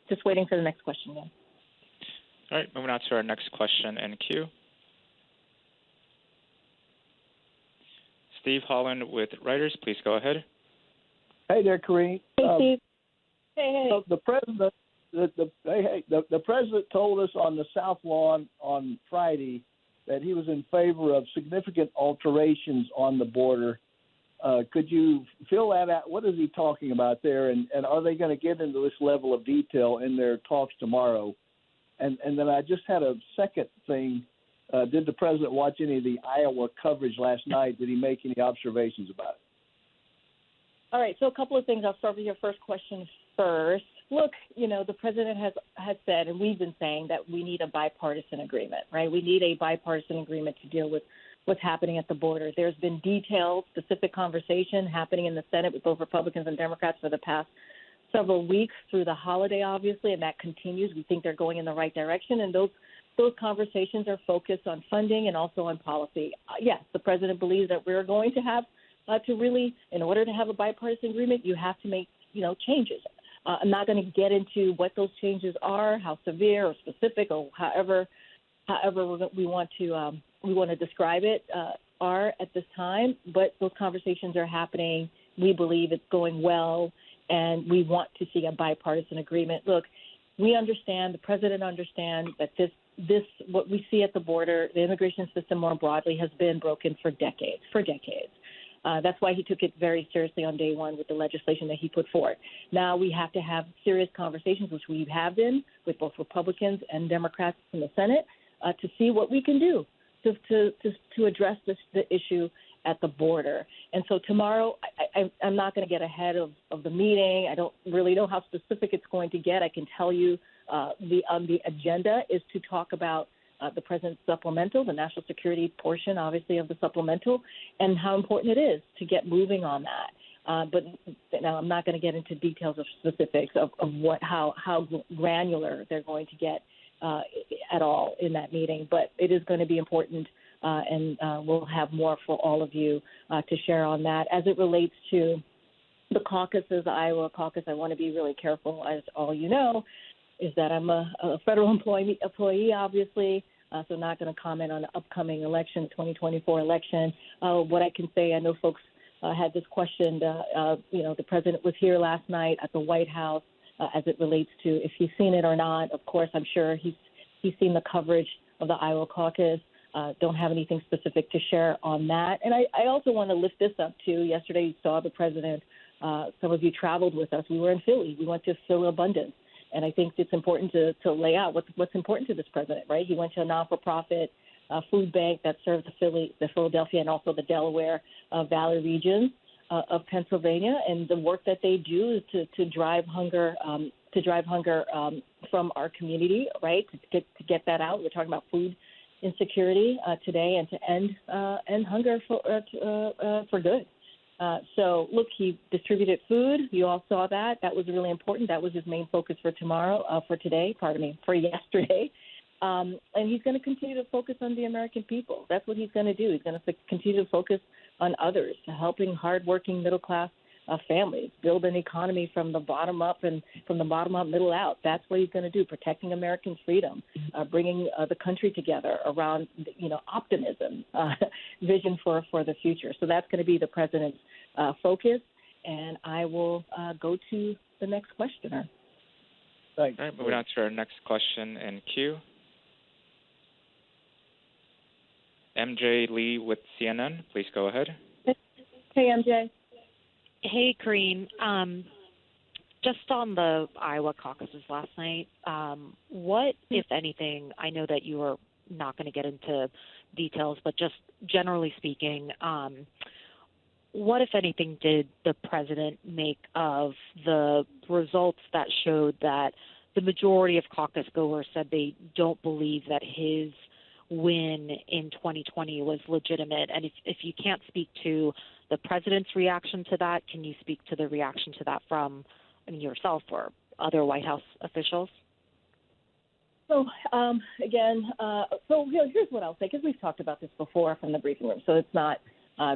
just waiting for the next question. Yeah. All right, moving on to our next question in queue. Steve Holland with Reuters, please go ahead. Hey there, Karine. Hey, Steve. Hey. So the president told us on the South Lawn on Friday that he was in favor of significant alterations on the border. Could you fill that out? What is he talking about there? And are they going to get into this level of detail in their talks tomorrow? And then I just had a second thing. Did the president watch any of the Iowa coverage last night? Did he make any observations about it? All right, so a couple of things. I'll start with your first question first. Look, the president has said, and we've been saying, that we need a bipartisan agreement, right? We need a bipartisan agreement to deal with what's happening at the border. There's been detailed, specific conversation happening in the Senate with both Republicans and Democrats for the past several weeks through the holiday, obviously, and that continues. We think they're going in the right direction, and those conversations are focused on funding and also on policy. Yes, the president believes that we're going to have to really, in order to have a bipartisan agreement, you have to make, changes. I'm not going to get into what those changes are, how severe or specific or however we want to describe it are at this time. But those conversations are happening. We believe it's going well, and we want to see a bipartisan agreement. Look, we understand, the president understands that this what we see at the border, the immigration system more broadly, has been broken for decades. That's why he took it very seriously on day one with the legislation that he put forward. Now we have to have serious conversations, which we have been, with both Republicans and Democrats in the Senate, to see what we can do to address the issue at the border. And so tomorrow, I'm not going to get ahead of the meeting. I don't really know how specific it's going to get. I can tell you the agenda is to talk about the president's supplemental, the national security portion, obviously, of the supplemental, and how important it is to get moving on that. But now I'm not going to get into details of specifics of how granular they're going to get at all in that meeting. But it is going to be important, and we'll have more for all of you to share on that. As it relates to the caucuses, the Iowa caucus, I want to be really careful, as all you know, is that I'm a federal employee, obviously, so not going to comment on the upcoming election, the 2024 election. What I can say, I know folks had this question. The president was here last night at the White House as it relates to if he's seen it or not. Of course, I'm sure he's seen the coverage of the Iowa caucus. Don't have anything specific to share on that. And I also want to lift this up, too. Yesterday, you saw the president. Some of you traveled with us. We were in Philly. We went to Philly Abundance. And I think it's important to lay out what's important to this president, right? He went to a non-for-profit food bank that serves the Philadelphia and also the Delaware Valley regions of Pennsylvania, and the work that they do is to drive hunger from our community, right? To get that out. We're talking about food insecurity today, and to end hunger for good. So, look, he distributed food. You all saw that. That was really important. That was his main focus for yesterday. And he's going to continue to focus on the American people. That's what he's going to do. He's going to continue to focus on others, helping hardworking middle-class families, build an economy from the bottom up and from the bottom up, middle out. That's what he's going to do, protecting American freedom, bringing the country together around, optimism, vision for the future. So that's going to be the president's focus, and I will go to the next questioner. Thanks. All right, moving on to our next question in queue. MJ Lee with CNN, please go ahead. Hey, MJ. Hey, Karine. Just on the Iowa caucuses last night, what, if anything, I know that you are not going to get into details, but just generally speaking, what, if anything, did the president make of the results that showed that the majority of caucusgoers said they don't believe that his win in 2020 was legitimate? And if you can't speak to the president's reaction to that, can you speak to the reaction to that from yourself or other White House officials? So, here's what I'll say, because we've talked about this before from the briefing room. So it's not,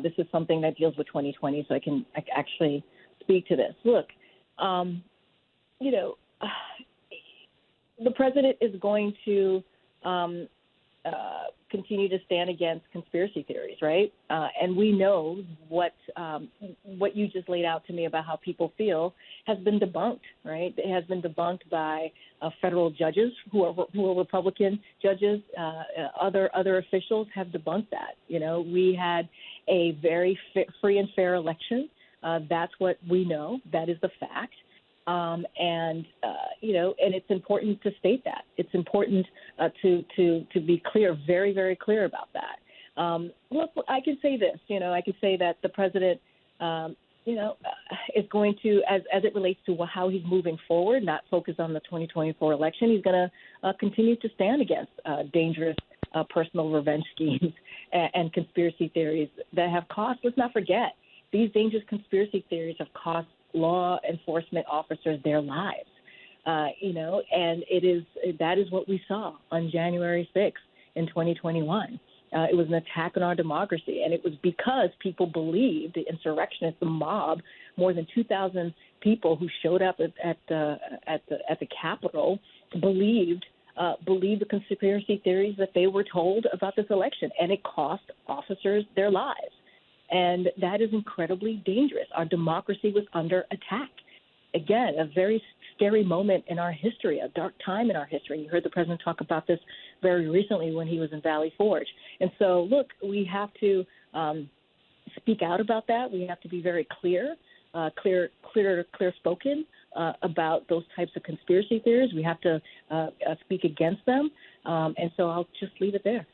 this is something that deals with 2020, so I can actually speak to this. Look, the president is going to continue to stand against conspiracy theories, right? And we know what you just laid out to me about how people feel has been debunked, right? It has been debunked by federal judges who are Republican judges. Other officials have debunked that. You know, we had a very free and fair election. That's what we know. That is the fact. And it's important to state that. It's important to be clear, very, very clear about that. Look, I can say this, I can say that the president, is going to, as it relates to how he's moving forward, not focus on the 2024 election. He's going to continue to stand against dangerous personal revenge schemes and conspiracy theories that have cost. Let's not forget, these dangerous conspiracy theories have cost law enforcement officers their lives, and that is what we saw on January 6th in 2021. It was an attack on our democracy, and it was because people believed the insurrectionists, the mob, more than 2,000 people who showed up at the Capitol, believed the conspiracy theories that they were told about this election, and it cost officers their lives. And that is incredibly dangerous. Our democracy was under attack. Again, a very scary moment in our history, a dark time in our history. You heard the president talk about this very recently when he was in Valley Forge. And so, look, we have to speak out about that. We have to be very clear spoken about those types of conspiracy theories. We have to speak against them. And so I'll just leave it there.